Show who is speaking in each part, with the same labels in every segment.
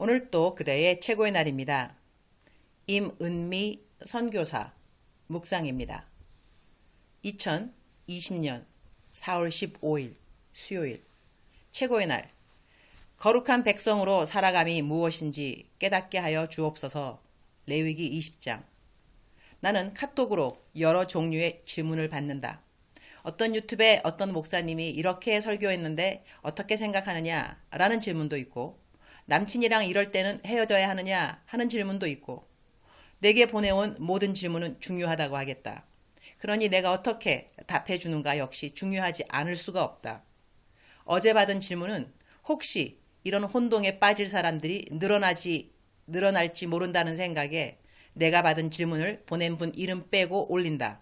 Speaker 1: 오늘 또 그대의 최고의 날입니다. 임은미 선교사 묵상입니다. 2020년 4월 15일 수요일 최고의 날. 거룩한 백성으로 살아감이 무엇인지 깨닫게 하여 주옵소서. 레위기 20장. 나는 카톡으로 여러 종류의 질문을 받는다. 어떤 유튜브에 어떤 목사님이 이렇게 설교했는데 어떻게 생각하느냐 라는 질문도 있고, 남친이랑 이럴 때는 헤어져야 하느냐 하는 질문도 있고, 내게 보내온 모든 질문은 중요하다고 하겠다. 그러니 내가 어떻게 답해주는가 역시 중요하지 않을 수가 없다. 어제 받은 질문은 혹시 이런 혼동에 빠질 사람들이 늘어날지 모른다는 생각에 내가 받은 질문을 보낸 분 이름 빼고 올린다.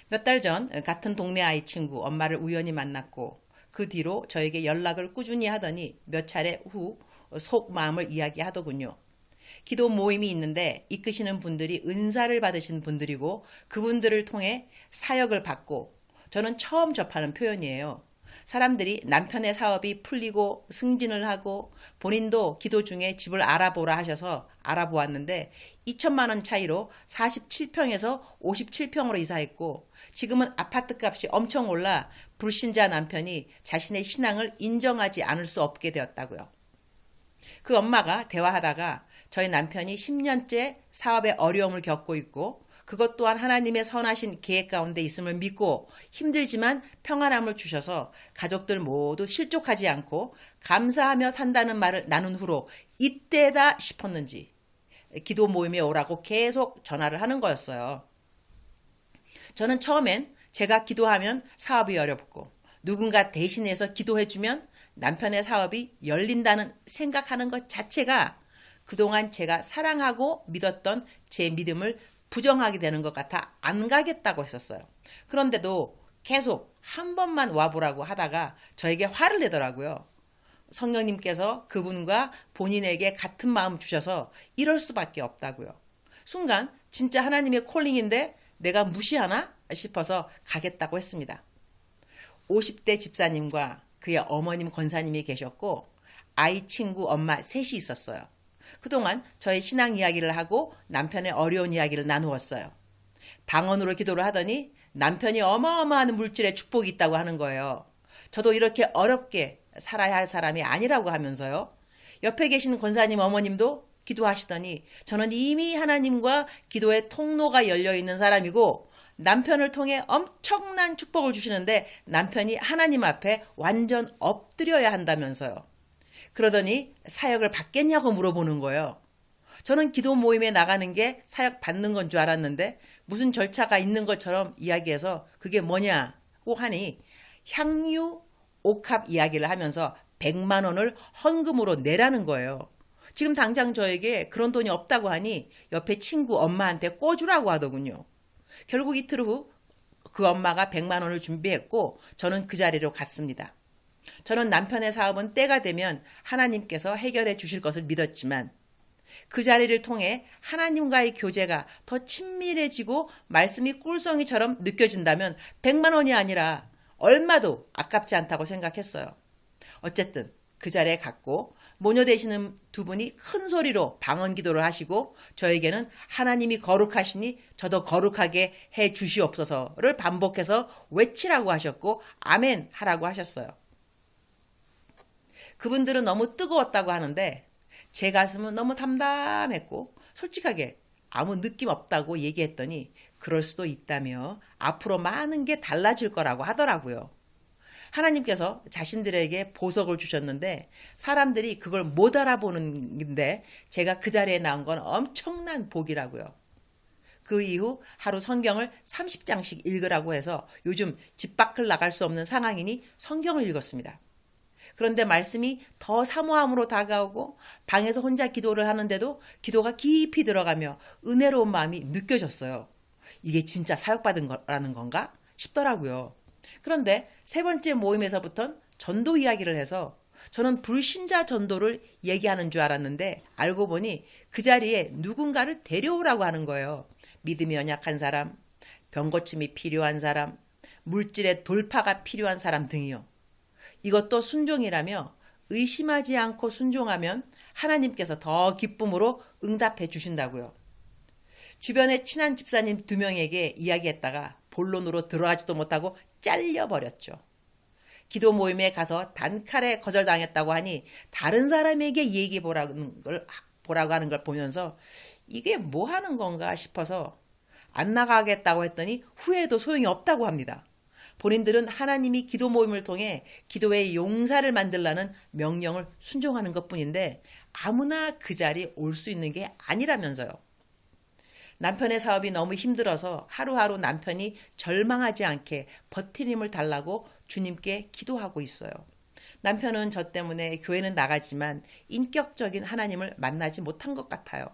Speaker 1: 몇 달 전 같은 동네 아이 친구 엄마를 우연히 만났고, 그 뒤로 저에게 연락을 꾸준히 하더니 몇 차례 후 속마음을 이야기하더군요. 기도 모임이 있는데 이끄시는 분들이 은사를 받으신 분들이고, 그분들을 통해 사역을 받고, 저는 처음 접하는 표현이에요. 사람들이 남편의 사업이 풀리고 승진을 하고 본인도 기도 중에 집을 알아보라 하셔서 알아보았는데 2천만 원 차이로 47평에서 57평으로 이사했고, 지금은 아파트 값이 엄청 올라 불신자 남편이 자신의 신앙을 인정하지 않을 수 없게 되었다고요. 그 엄마가 대화하다가 저희 남편이 10년째 사업에 어려움을 겪고 있고, 그것 또한 하나님의 선하신 계획 가운데 있음을 믿고 힘들지만 평안함을 주셔서 가족들 모두 실족하지 않고 감사하며 산다는 말을 나눈 후로 이때다 싶었는지 기도 모임에 오라고 계속 전화를 하는 거였어요. 저는 처음엔 제가 기도하면 사업이 어렵고 누군가 대신해서 기도해주면 남편의 사업이 열린다는 생각하는 것 자체가 그동안 제가 사랑하고 믿었던 제 믿음을 부정하게 되는 것 같아 안 가겠다고 했었어요. 그런데도 계속 한 번만 와보라고 하다가 저에게 화를 내더라고요. 성령님께서 그분과 본인에게 같은 마음 주셔서 이럴 수밖에 없다고요. 순간 진짜 하나님의 콜링인데 내가 무시하나 싶어서 가겠다고 했습니다. 50대 집사님과 그의 어머님 권사님이 계셨고, 아이 친구 엄마 셋이 있었어요. 그동안 저의 신앙 이야기를 하고 남편의 어려운 이야기를 나누었어요. 방언으로 기도를 하더니 남편이 어마어마한 물질의 축복이 있다고 하는 거예요. 저도 이렇게 어렵게 살아야 할 사람이 아니라고 하면서요. 옆에 계신 권사님 어머님도 기도하시더니 저는 이미 하나님과 기도의 통로가 열려있는 사람이고 남편을 통해 엄청난 축복을 주시는데 남편이 하나님 앞에 완전 엎드려야 한다면서요. 그러더니 사역을 받겠냐고 물어보는 거예요. 저는 기도 모임에 나가는 게 사역 받는 건 줄 알았는데 무슨 절차가 있는 것처럼 이야기해서 그게 뭐냐고 하니 향유 옥합 이야기를 하면서 100만 원을 헌금으로 내라는 거예요. 지금 당장 저에게 그런 돈이 없다고 하니 옆에 친구 엄마한테 꿔주라고 하더군요. 결국 이틀 후 그 엄마가 100만 원을 준비했고 저는 그 자리로 갔습니다. 저는 남편의 사업은 때가 되면 하나님께서 해결해 주실 것을 믿었지만 그 자리를 통해 하나님과의 교제가 더 친밀해지고 말씀이 꿀송이처럼 느껴진다면 100만 원이 아니라 얼마도 아깝지 않다고 생각했어요. 어쨌든 그 자리에 갔고 모녀 되시는 두 분이 큰 소리로 방언 기도를 하시고 저에게는 하나님이 거룩하시니 저도 거룩하게 해 주시옵소서를 반복해서 외치라고 하셨고 아멘 하라고 하셨어요. 그분들은 너무 뜨거웠다고 하는데 제 가슴은 너무 담담했고 솔직하게 아무 느낌 없다고 얘기했더니 그럴 수도 있다며 앞으로 많은 게 달라질 거라고 하더라고요. 하나님께서 자신들에게 보석을 주셨는데 사람들이 그걸 못 알아보는데 제가 그 자리에 나온 건 엄청난 복이라고요. 그 이후 하루 성경을 30장씩 읽으라고 해서 요즘 집 밖을 나갈 수 없는 상황이니 성경을 읽었습니다. 그런데 말씀이 더 사모함으로 다가오고 방에서 혼자 기도를 하는데도 기도가 깊이 들어가며 은혜로운 마음이 느껴졌어요. 이게 진짜 사역받은 거라는 건가 싶더라고요. 그런데 세 번째 모임에서부터는 전도 이야기를 해서 저는 불신자 전도를 얘기하는 줄 알았는데 알고 보니 그 자리에 누군가를 데려오라고 하는 거예요. 믿음이 연약한 사람, 병고침이 필요한 사람, 물질의 돌파가 필요한 사람 등이요. 이것도 순종이라며 의심하지 않고 순종하면 하나님께서 더 기쁨으로 응답해 주신다고요. 주변에 친한 집사님 2명에게 이야기했다가 본론으로 들어가지도 못하고 잘려버렸죠. 기도 모임에 가서 단칼에 거절당했다고 하니 다른 사람에게 얘기 보라고 하는 걸 보면서 이게 뭐 하는 건가 싶어서 안 나가겠다고 했더니 후회도 소용이 없다고 합니다. 본인들은 하나님이 기도 모임을 통해 기도의 용사를 만들라는 명령을 순종하는 것뿐인데 아무나 그 자리에 올 수 있는 게 아니라면서요. 남편의 사업이 너무 힘들어서 하루하루 남편이 절망하지 않게 버티는 힘을 달라고 주님께 기도하고 있어요. 남편은 저 때문에 교회는 나가지만 인격적인 하나님을 만나지 못한 것 같아요.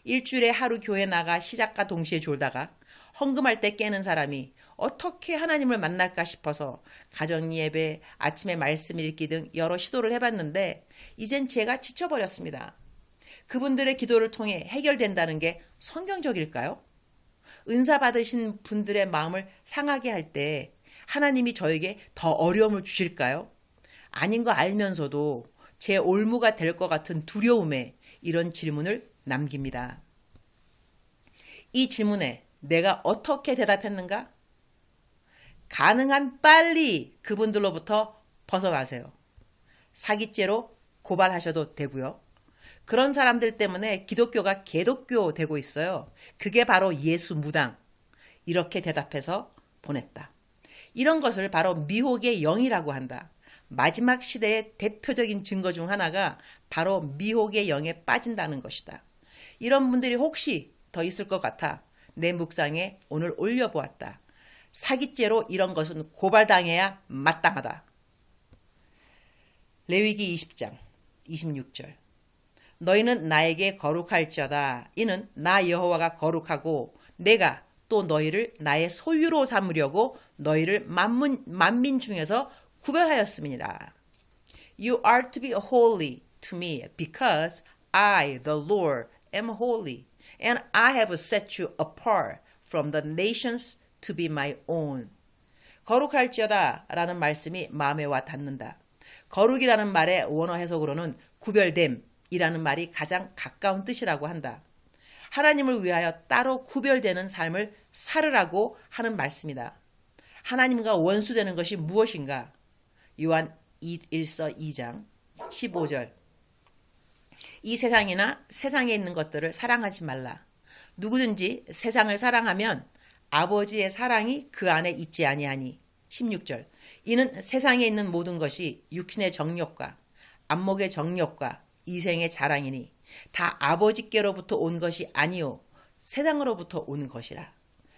Speaker 1: 일주일에 하루 교회 나가 시작과 동시에 졸다가 헌금할 때 깨는 사람이 어떻게 하나님을 만날까 싶어서 가정 예배, 아침에 말씀 읽기 등 여러 시도를 해봤는데 이젠 제가 지쳐버렸습니다. 그분들의 기도를 통해 해결된다는 게 성경적일까요? 은사 받으신 분들의 마음을 상하게 할 때 하나님이 저에게 더 어려움을 주실까요? 아닌 거 알면서도 제 올무가 될 것 같은 두려움에 이런 질문을 남깁니다. 이 질문에 내가 어떻게 대답했는가? 가능한 빨리 그분들로부터 벗어나세요. 사기죄로 고발하셔도 되고요. 그런 사람들 때문에 기독교가 개독교 되고 있어요. 그게 바로 예수 무당. 이렇게 대답해서 보냈다. 이런 것을 바로 미혹의 영이라고 한다. 마지막 시대의 대표적인 증거 중 하나가 바로 미혹의 영에 빠진다는 것이다. 이런 분들이 혹시 더 있을 것 같아 내 묵상에 오늘 올려보았다. 사기죄로 이런 것은 고발당해야 마땅하다. 레위기 20장 26절 너희는 나에게 거룩할지어다. 이는 나 여호와가 거룩하고 내가 또 너희를 나의 소유로 삼으려고 너희를 만민 중에서 구별하였음이니라. You are to be holy to me because I, the Lord, am holy and I have set you apart from the nations to be my own. 거룩할지어다 라는 말씀이 마음에 와 닿는다. 거룩이라는 말의 원어 해석으로는 구별됨 이라는 말이 가장 가까운 뜻이라고 한다. 하나님을 위하여 따로 구별되는 삶을 살으라고 하는 말씀이다. 하나님과 원수되는 것이 무엇인가? 요한 1서 2장 15절 이 세상이나 세상에 있는 것들을 사랑하지 말라. 누구든지 세상을 사랑하면 아버지의 사랑이 그 안에 있지 아니하니. 16절 이는 세상에 있는 모든 것이 육신의 정욕과 안목의 정욕과 이생의 자랑이니 다 아버지께로부터 온 것이 아니요 세상으로부터 온 것이라.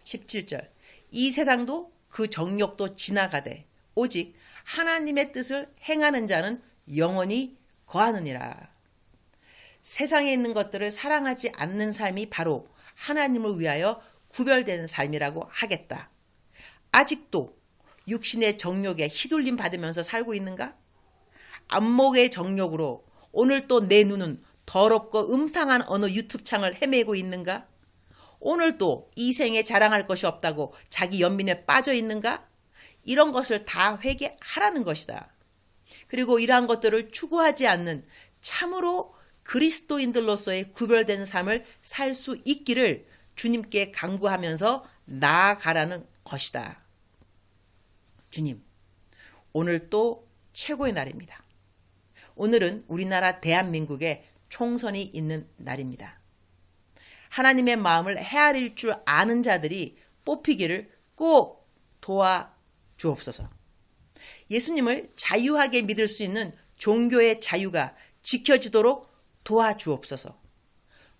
Speaker 1: 17절 이 세상도 그 정욕도 지나가되 오직 하나님의 뜻을 행하는 자는 영원히 거하느니라. 세상에 있는 것들을 사랑하지 않는 삶이 바로 하나님을 위하여 구별되는 삶이라고 하겠다. 아직도 육신의 정욕에 휘둘림 받으면서 살고 있는가? 안목의 정욕으로 오늘 또 내 눈은 더럽고 음탕한 어느 유튜브 창을 헤매고 있는가? 오늘 또 이 생에 자랑할 것이 없다고 자기 연민에 빠져 있는가? 이런 것을 다 회개하라는 것이다. 그리고 이러한 것들을 추구하지 않는 참으로 그리스도인들로서의 구별된 삶을 살 수 있기를 주님께 간구하면서 나아가라는 것이다. 주님, 오늘 또 최고의 날입니다. 오늘은 우리나라 대한민국에 총선이 있는 날입니다. 하나님의 마음을 헤아릴 줄 아는 자들이 뽑히기를 꼭 도와주옵소서. 예수님을 자유하게 믿을 수 있는 종교의 자유가 지켜지도록 도와주옵소서.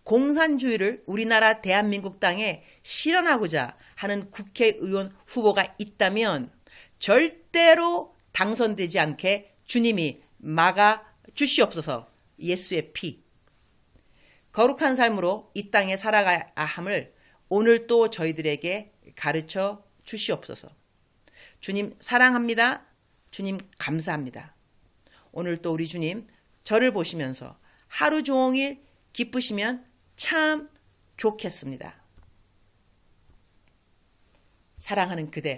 Speaker 1: 공산주의를 우리나라 대한민국 땅에 실현하고자 하는 국회의원 후보가 있다면 절대로 당선되지 않게 주님이 막아 주시옵소서. 예수의 피. 거룩한 삶으로 이 땅에 살아가야 함을 오늘 또 저희들에게 가르쳐 주시옵소서. 주님 사랑합니다. 주님 감사합니다. 오늘 또 우리 주님 저를 보시면서 하루 종일 기쁘시면 참 좋겠습니다. 사랑하는 그대여.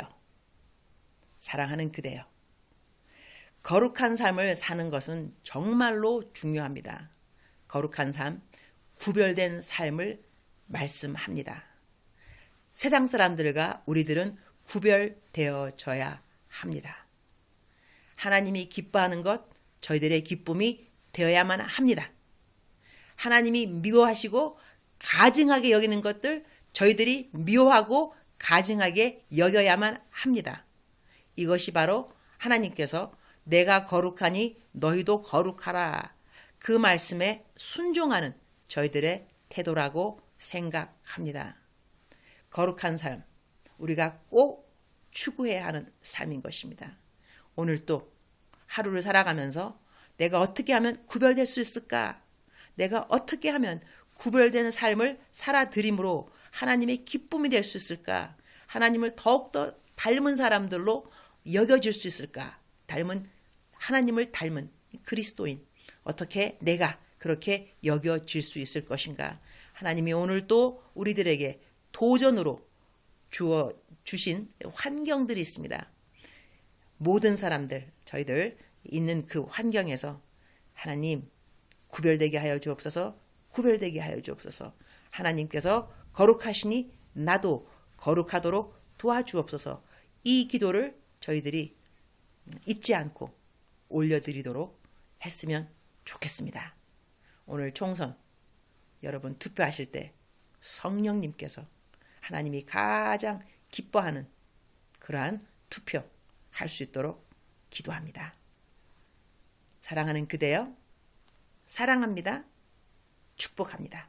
Speaker 1: 사랑하는 그대여. 거룩한 삶을 사는 것은 정말로 중요합니다. 거룩한 삶, 구별된 삶을 말씀합니다. 세상 사람들과 우리들은 구별되어져야 합니다. 하나님이 기뻐하는 것, 저희들의 기쁨이 되어야만 합니다. 하나님이 미워하시고 가증하게 여기는 것들, 저희들이 미워하고 가증하게 여겨야만 합니다. 이것이 바로 하나님께서 내가 거룩하니 너희도 거룩하라. 그 말씀에 순종하는 저희들의 태도라고 생각합니다. 거룩한 삶, 우리가 꼭 추구해야 하는 삶인 것입니다. 오늘 또 하루를 살아가면서 내가 어떻게 하면 구별될 수 있을까? 내가 어떻게 하면 구별되는 삶을 살아드림으로 하나님의 기쁨이 될 수 있을까? 하나님을 더욱더 닮은 사람들로 여겨질 수 있을까? 하나님을 닮은 그리스도인, 어떻게 내가 그렇게 여겨질 수 있을 것인가? 하나님이 오늘 또 우리들에게 도전으로 주신 환경들이 있습니다. 모든 사람들, 저희들 있는 그 환경에서 하나님 구별되게 하여 주옵소서, 구별되게 하여 주옵소서. 하나님께서 거룩하시니 나도 거룩하도록 도와주옵소서. 이 기도를 저희들이 잊지 않고 올려드리도록 했으면 좋겠습니다. 오늘 총선 여러분 투표하실 때 성령님께서 하나님이 가장 기뻐하는 그러한 투표 할 수 있도록 기도합니다. 사랑하는 그대여, 사랑합니다. 축복합니다.